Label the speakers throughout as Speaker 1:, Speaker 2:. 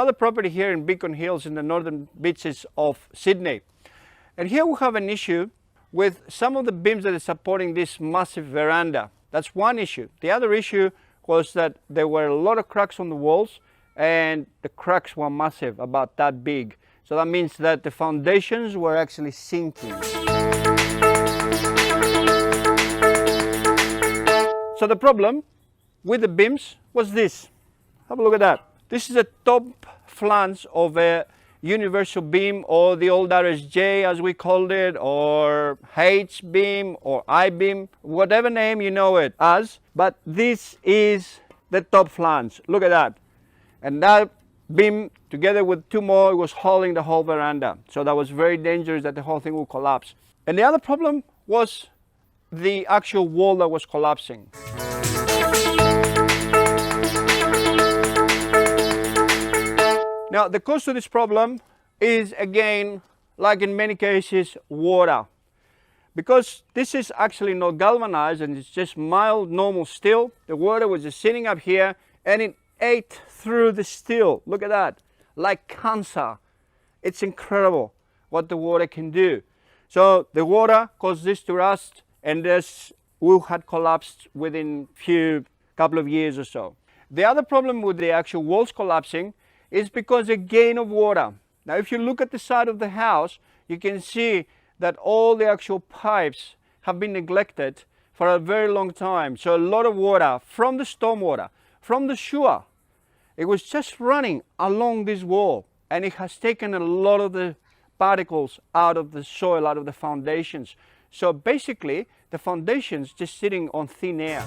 Speaker 1: another property here in Beacon Hills in the northern beaches of Sydney. And here we have an issue with some of the beams that are supporting this massive veranda. That's one issue. The other issue was that there were a lot of cracks on the walls, and the cracks were massive, about that big. So that means that the foundations were actually sinking. So the problem with the beams was this. Have a look at that. This is a top flange of a universal beam, or the old RSJ as we called it, or H beam or I beam, whatever name you know it as. But this is the top flange. Look at that. And that beam, together with two more, was holding the whole veranda. So that was very dangerous that the whole thing would collapse. And the other problem was the actual wall that was collapsing. Now, the cause of this problem is, again, like in many cases, water. Because this is actually not galvanized and it's just mild normal steel, the water was just sitting up here and it ate through the steel. Look at that, like cancer. It's incredible what the water can do. So the water caused this to rust, and this will had collapsed within couple of years or so. The other problem with the actual walls collapsing is because again of water. Now if you look at the side of the house, you can see that all the actual pipes have been neglected for a very long time. So a lot of water from the stormwater, from the sewer, it was just running along this wall, and it has taken a lot of the particles out of the soil, out of the foundations. So basically the foundations just sitting on thin air.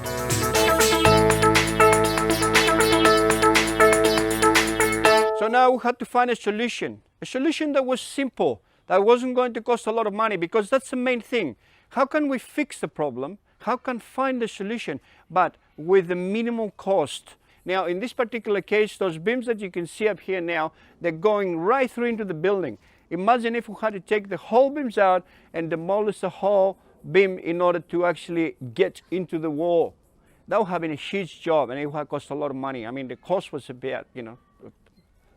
Speaker 1: So now we had to find a solution that was simple, that wasn't going to cost a lot of money, because that's the main thing. How can we fix the problem? How can we find the solution, but with the minimal cost? Now, in this particular case, those beams that you can see up here now, they're going right through into the building. Imagine if we had to take the whole beams out and demolish the whole beam in order to actually get into the wall. That would have been a huge job, and it would have cost a lot of money. I mean, the cost was about,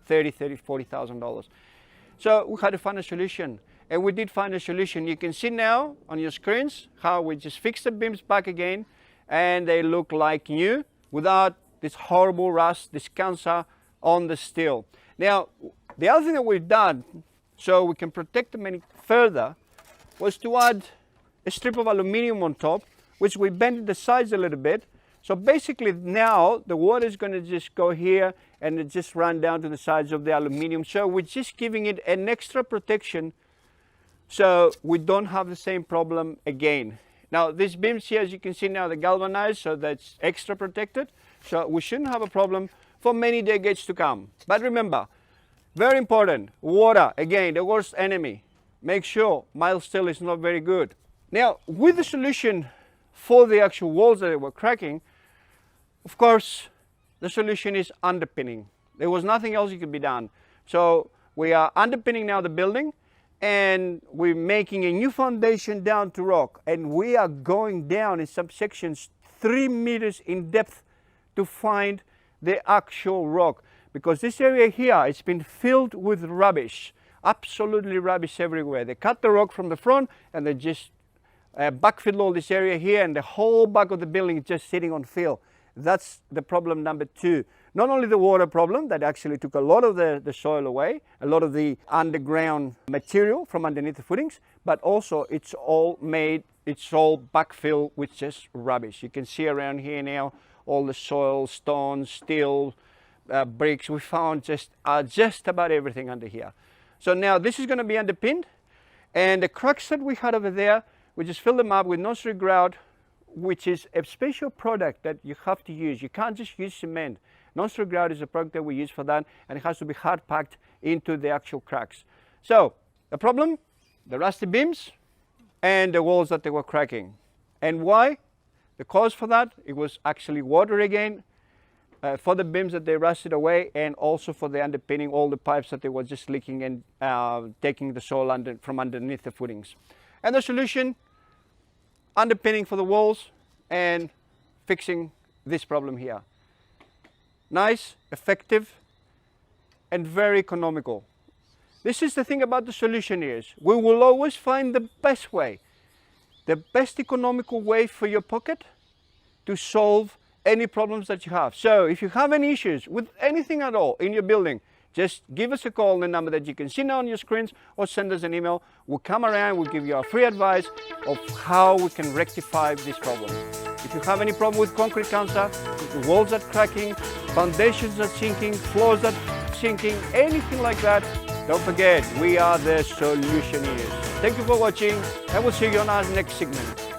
Speaker 1: $40,000. So we had to find a solution, and we did find a solution. You can see now on your screens how we just fixed the beams back again, and they look like new without this horrible rust, this cancer on the steel. Now, the other thing that we've done so we can protect them any further was to add a strip of aluminium on top, which we bent the sides a little bit. So basically now the water is going to just go here and it just run down to the sides of the aluminium. So we're just giving it an extra protection so we don't have the same problem again. Now these beams here, as you can see now, they're galvanized, so that's extra protected. So we shouldn't have a problem for many decades to come. But remember, very important, water, again, the worst enemy. Make sure mild steel is not very good. Now, with the solution for the actual walls that were cracking, of course, the solution is underpinning. There was nothing else that could be done. So we are underpinning now the building, and we're making a new foundation down to rock. And we are going down in some sections 3 meters in depth to find the actual rock. Because this area here, it's been filled with rubbish, absolutely rubbish everywhere. They cut the rock from the front and they just backfill all this area here, and the whole back of the building is just sitting on fill. That's the problem number 2. Not only the water problem that actually took a lot of the soil away, a lot of the underground material from underneath the footings, but also it's all backfill with just rubbish. You can see around here now all the soil, stones, steel, bricks. We found just about everything under here. So now this is going to be underpinned, and the cracks that we had over there, we just fill them up with non-stick grout, which is a special product that you have to use. You can't just use cement. Non-stick grout is a product that we use for that, and it has to be hard packed into the actual cracks. So the problem, the rusty beams and the walls that they were cracking. And why? The cause for that, it was actually water again, for the beams that they rusted away, and also for the underpinning, all the pipes that they were just leaking and taking the soil from underneath the footings. And the solution, underpinning for the walls and fixing this problem here. Nice, effective, and very economical. This is the thing about the solution is, we will always find the best way, the best economical way for your pocket to solve any problems that you have. So if you have any issues with anything at all in your building, just give us a call on the number that you can see now on your screens, or send us an email. We'll come around, we'll give you our free advice of how we can rectify this problem. If you have any problem with concrete cancer, the walls that cracking, foundations that sinking, floors that sinking, anything like that, don't forget, we are the solutioneers. Thank you for watching, and we'll see you on our next segment.